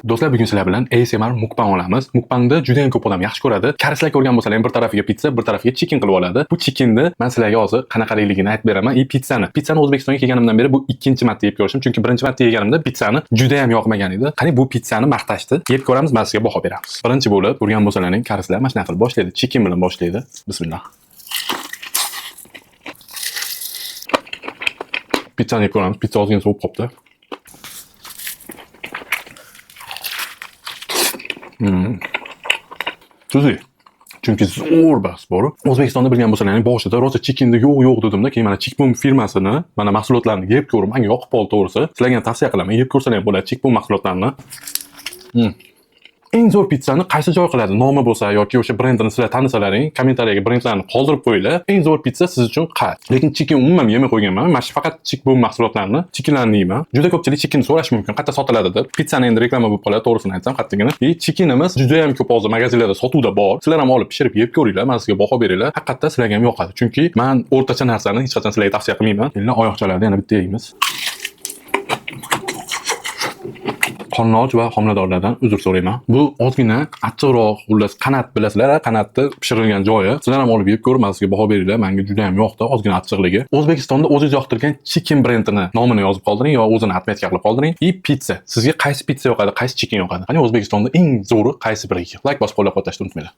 Do'stlar, bugun sizlar bilan ASMR mukbang olamiz. Mukbangda juda ham ko'p odam yaxshi ko'radi. Karuslar ko'rgan bo'lsalar ham bir tarafiga pitsa, bir tarafiga chicken qilib oladi. Bu chickenni men sizlarga hozir qanaqaligini aytib beraman. Pizzani O'zbekistonga kelganimdan beri bu ikkinchi marta yeb ko'rishim, chunki birinchi marta yeganimda pizzani juda ham yoqmagan edi. Qani bu pizzani maqtashdi. Yeb ko'ramiz, men sizga baho beramiz. Birinchi bo'lib, ko'rgan bo'lsalaring, karuslar mana shunaqa qilib boshlaydi. Chicken bilan boshlaydi. Bismillah. Pizzani yeb ko'ramiz. Pizza ozgina sovib qopti. Tuzli. Chunki zo'r bas bor. O'zbekistonda bilgan bo'lsalaring, boshida rosa chickenni yo'q dedimda, keyin mana Chickboom firmasini, mana mahsulotlarini yeb ko'rib, menga yoqib qoldi to'g'risi. Sizlarga ham tavsiya qilaman, yeb ko'rsalar ham bo'ladi Chickboom mahsulotlarini. Eng zo'r pizzani qaysi joy qiladi? Nomi bo'lsa yoki o'sha brendini sizlar tanisalaring, kommentariyaga brendlarni qoldirib qo'yinglar. Eng zo'r pizza siz uchun qaysi? Lekin chicken umuman yemay qo'yganman. Men faqat Chickboom mahsulotlarini, chickenlarni yeyman. Juda ko'pchilik chicken so'rash mumkin. Qayerda sotiladi deb. Pizzani endi reklama bo'lib qoladi, to'g'risini aytsam, qattiqgina. Chickenimiz juda ham ko'p hozir magazinlarda sotuvda bor. Sizlar ham olib pishirib yeb ko'ringlar, men sizga baho beringlar. Haqiqatda sizlarga ham yoqadi. Chunki men o'rtacha narsani hech qachon sizlarga tavsiya qilmayman. Endi oyoqchalarni yana bitta yeymiz. Qornoch va homiladorlardan uzr so'rayman. Bu ozgina achchiqroq, xullas qanat bilasizlar, qanatni pishirilgan joyi. Sizlar ham olib yeb ko'rib, men sizga baho beringlar. Menga juda ham yoqdi, ozgina achchiqligi. O'zbekistonda o'zingiz yoqtirgan chicken brendini nomini yozib qoldiring yo o'zini atmetga qilib qoldiring. Pizza. Sizga qaysi pizza yoqadi, qaysi chicken yoqadi? Qani O'zbekistonda eng zo'ri qaysi biriga? Like bosib qo'llab-quvvatlashni unutmanglar.